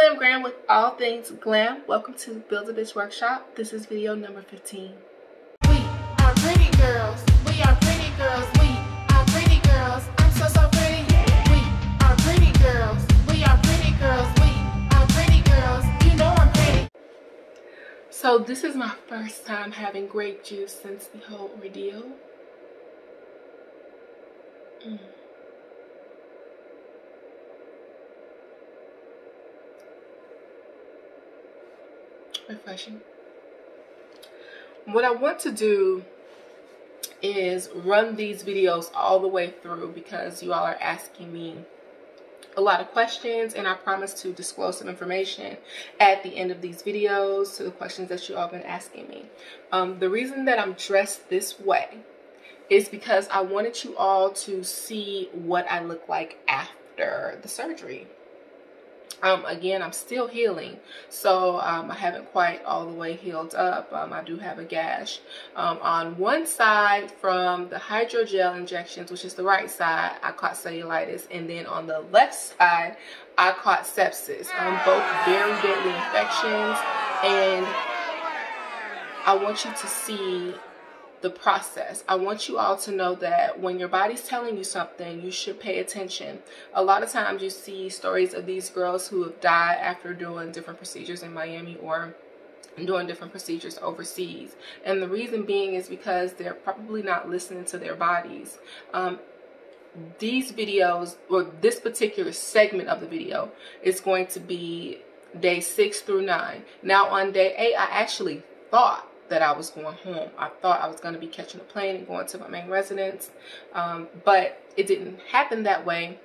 Gram with all things glam. Welcome to Build a Bitch Workshop. This is video number 15. We are pretty girls. We are pretty girls. We are pretty girls. I'm so pretty. We are pretty girls. We are pretty girls. We are pretty girls. You know I'm pretty. So this is my first time having grape juice since the whole ordeal. Refreshing. What I want to do is run these videos all the way through because you all are asking me a lot of questions, and I promise to disclose some information at the end of these videos to the questions that you all have been asking me. The reason that I'm dressed this way is because I wanted you all to see what I look like after the surgery. Again, I'm still healing, so I haven't quite all the way healed up. I do have a gash on one side from the hydrogel injections, which is the right side. I caught cellulitis, and then on the left side I caught sepsis. Both very deadly infections, and I want you to see the process. I want you all to know that when your body's telling you something, you should pay attention. A lot of times you see stories of these girls who have died after doing different procedures in Miami or doing different procedures overseas. And the reason being is because they're probably not listening to their bodies. These videos, or this particular segment of the video, is going to be day 6 through 9. Now on day 8, I actually thought that I was going home. I thought I was going to be catching a plane and going to my main residence, but it didn't happen that way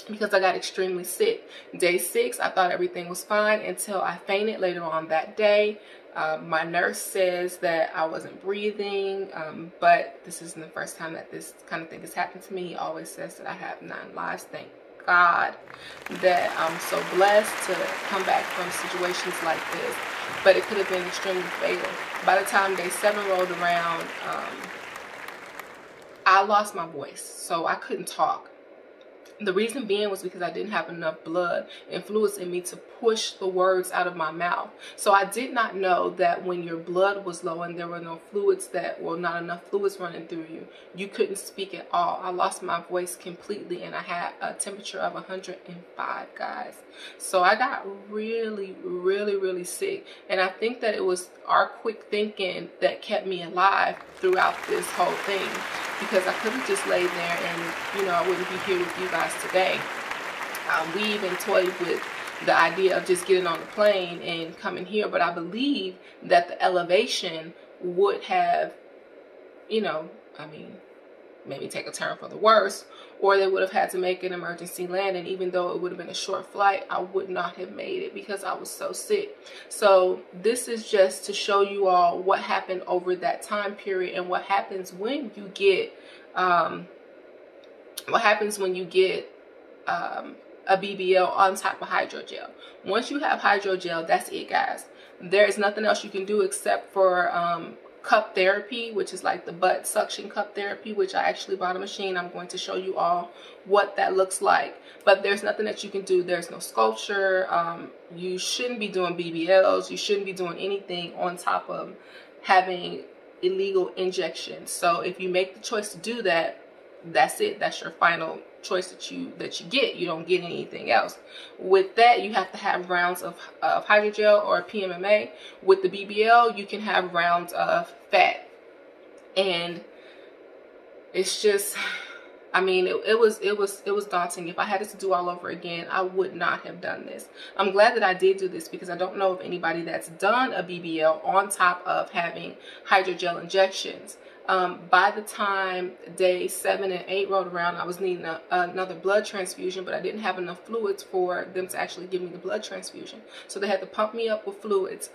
because I got extremely sick. Day 6, I thought everything was fine until I fainted later on that day. My nurse says that I wasn't breathing, but this isn't the first time that this kind of thing has happened to me. He always says that I have 9 lives. Thank God that I'm so blessed to come back from situations like this, but it could have been extremely fatal. By the time day 7 rolled around, I lost my voice, so I couldn't talk. The reason being was because I didn't have enough blood and fluids in me to push the words out of my mouth. So I did not know that when your blood was low and there were no fluids not enough fluids running through you, you couldn't speak at all. I lost my voice completely, and I had a temperature of 105, guys. So I got really sick, and I think that it was our quick thinking that kept me alive throughout this whole thing, because I could have just laid there and, you know, I wouldn't be here with you guys today. We even toyed with the idea of just getting on the plane and coming here, but I believe that the elevation would have, you know, I mean, maybe take a turn for the worse, or they would have had to make an emergency landing. Even though it would have been a short flight, I would not have made it because I was so sick. So this is just to show you all what happened over that time period and what happens when you get a BBL on top of hydrogel. Once you have hydrogel, that's it, guys. There is nothing else you can do except for cup therapy, which is like the butt suction cup therapy, which I actually bought a machine. I'm going to show you all what that looks like, but there's nothing that you can do. There's no sculpture. You shouldn't be doing BBLs. You shouldn't be doing anything on top of having illegal injections. So if you make the choice to do that, that's it. That's your final choice that you get. You don't get anything else. With that, you have to have rounds of hydrogel or PMMA. With the BBL, you can have rounds of fat, and it's just, I mean, it was daunting. If I had it to do all over again, I would not have done this. I'm glad that I did do this because I don't know of anybody that's done a BBL on top of having hydrogel injections. By the time day 7 and 8 rolled around, I was needing another blood transfusion, but I didn't have enough fluids for them to actually give me the blood transfusion. So they had to pump me up with fluids.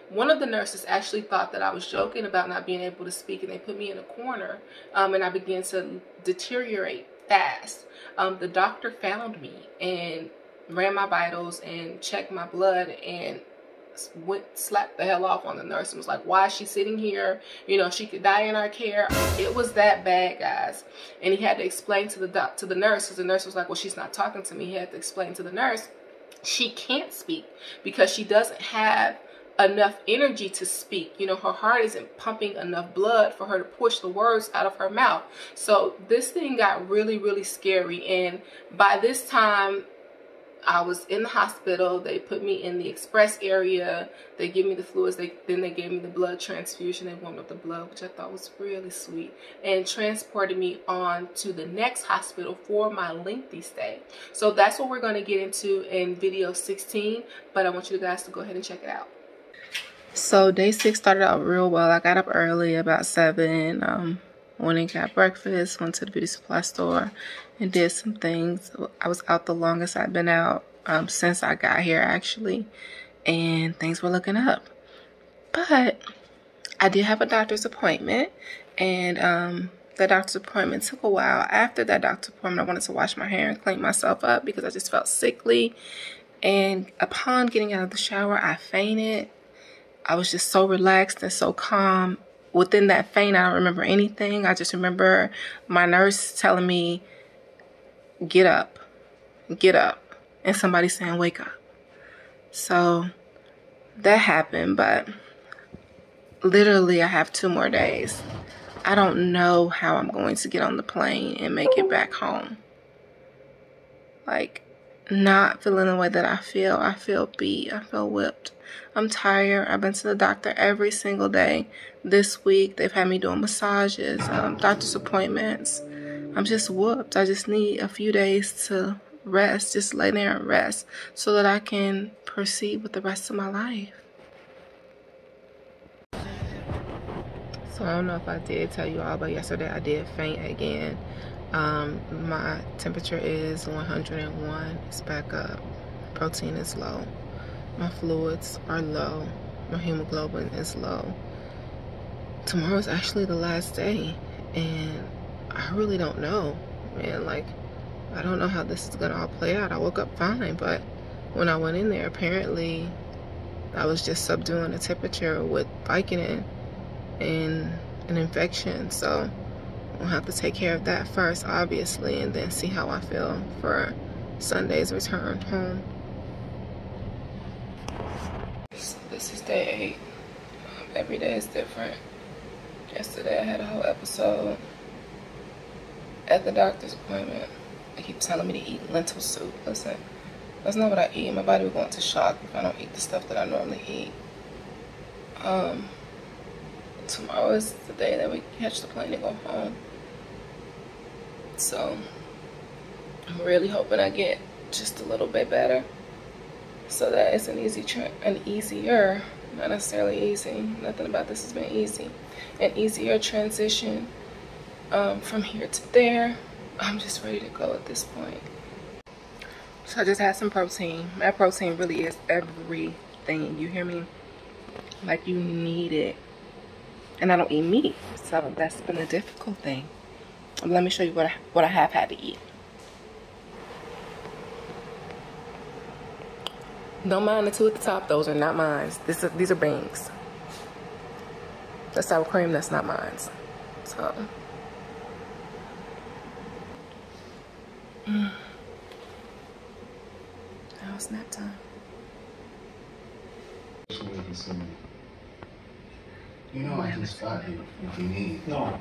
One of the nurses actually thought that I was joking about not being able to speak, and they put me in a corner, and I began to deteriorate fast. The doctor found me and ran my vitals and checked my blood, and slapped the hell off on the nurse and was like, why is she sitting here? You know, she could die in our care. It was that bad, guys. And he had to explain to the nurse, because the nurse was like, well, she's not talking to me. He had to explain to the nurse she can't speak because she doesn't have enough energy to speak. You know, her heart isn't pumping enough blood for her to push the words out of her mouth. So this thing got really, really scary. And by this time, I was in the hospital. They put me in the express area. They give me the fluids. Then they gave me the blood transfusion. They warmed up the blood, which I thought was really sweet, and transported me on to the next hospital for my lengthy stay. So that's what we're going to get into in video 16, but I want you guys to go ahead and check it out. So day 6 started out real well. I got up early, about 7. Went and got breakfast, went to the beauty supply store, and did some things. I was out the longest I've been out since I got here, actually, and things were looking up. But I did have a doctor's appointment, and the doctor's appointment took a while. After that doctor's appointment, I wanted to wash my hair and clean myself up because I just felt sickly. And upon getting out of the shower, I fainted. I was just so relaxed and so calm. Within that faint, I don't remember anything. I just remember my nurse telling me, get up, and somebody saying, wake up. So that happened, but literally I have 2 more days. I don't know how I'm going to get on the plane and make it back home. Like, not feeling the way that I feel beat, I feel whipped. I'm tired. I've been to the doctor every single day this week. They've had me doing massages, doctor's appointments. I'm just whooped. I just need a few days to rest, just lay there and rest so that I can proceed with the rest of my life. So I don't know if I did tell you all, but yesterday I did faint again. My temperature is 101. It's back up. Protein is low. My fluids are low. My hemoglobin is low. Tomorrow is actually the last day, and I really don't know, man. Like, I don't know how this is gonna all play out. I woke up fine, but when I went in there, apparently I was just subduing the temperature with Vicodin and an infection. So we'll have to take care of that first, obviously, and then see how I feel for Sunday's return home. So this is day 8. Every day is different. Yesterday I had a whole episode at the doctor's appointment. They keep telling me to eat lentil soup. Listen, that's not what I eat. My body will go into shock if I don't eat the stuff that I normally eat. Tomorrow is the day that we catch the plane and go home. So I'm really hoping I get just a little bit better, so that it's an easier, not necessarily easy, nothing about this has been easy, an easier transition from here to there. I'm just ready to go at this point. So I just had some protein. My protein really is everything, you hear me? Like, you need it. And I don't eat meat, so that's been a difficult thing. Let me show you what I have had to eat. Don't mind the 2 at the top. Those are not mine. These are Bing's. The sour cream, that's not mine. So now it's nap time. You know I just got here if you need. No.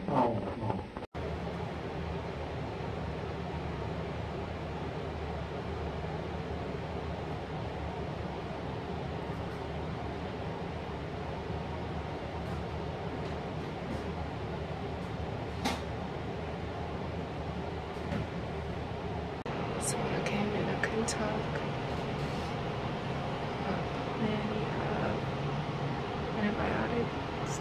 So when I came in, I couldn't talk. Plenty of antibiotics.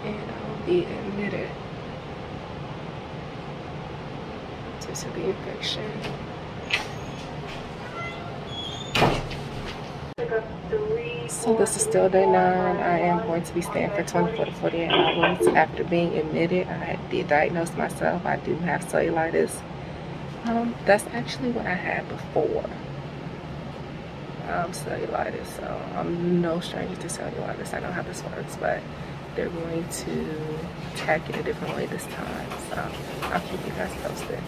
And I will be admitted due to the infection. So this is still day 9. I am going to be staying for 24 to 48 hours. After being admitted, I did diagnose myself. I do have cellulitis. That's actually what I had before. Cellulitis. So I'm no stranger to cellulitis. I know how this works, but they're going to attack it a different way this time. So I'll keep you guys posted.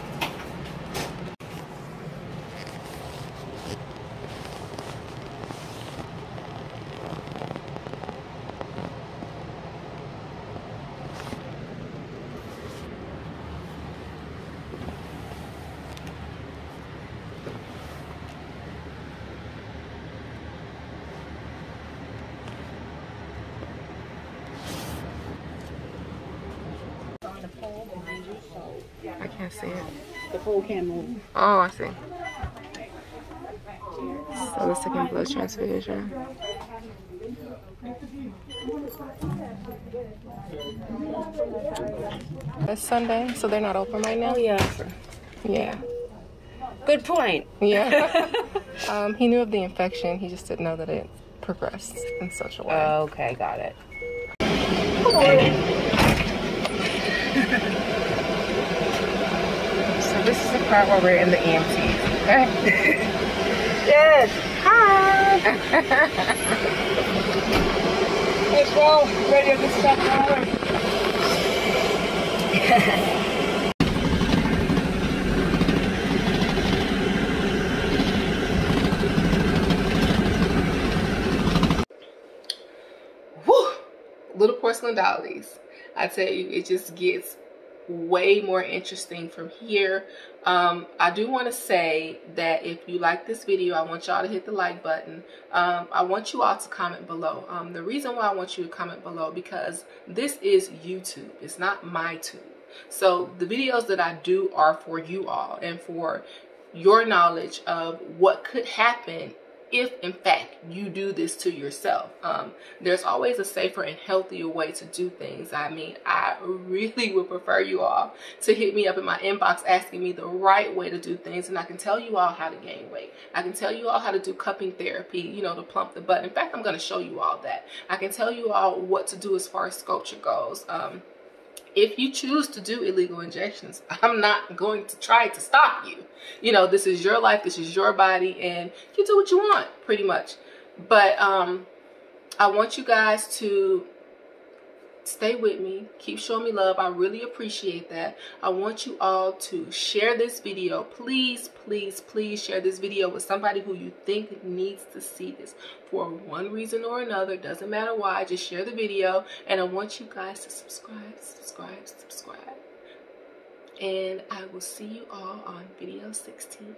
can't see it. The phone can't move. Oh, I see. So the second blood transfusion. It's Sunday, so they're not open right now? Oh, yeah. Yeah. Good point. Yeah. He knew of the infection. He just didn't know that it progressed in such a way. Okay, got it. So this is the part where we're in the EMTs, okay? Yes. Hi. Let's go. Ready to get stuff going. Little porcelain dollies. I tell you, it just gets way more interesting from here. I do want to say that if you like this video, I want y'all to hit the like button. I want you all to comment below. The reason why I want you to comment below, because this is YouTube. It's not my tube. So the videos that I do are for you all and for your knowledge of what could happen if in fact you do this to yourself. There's always a safer and healthier way to do things. I mean, I really would prefer you all to hit me up in my inbox asking me the right way to do things, and I can tell you all how to gain weight. I can tell you all how to do cupping therapy, you know, to plump the butt. In fact, I'm going to show you all that. I can tell you all what to do as far as sculpture goes. If you choose to do illegal injections, I'm not going to try to stop you. You know, this is your life, this is your body, and you do what you want, pretty much. But I want you guys to stay with me, keep showing me love. I really appreciate that. I want you all to share this video. Please, please, please share this video with somebody who you think needs to see this for one reason or another. Doesn't matter why, just share the video. And I want you guys to subscribe. And I will see you all on video 16.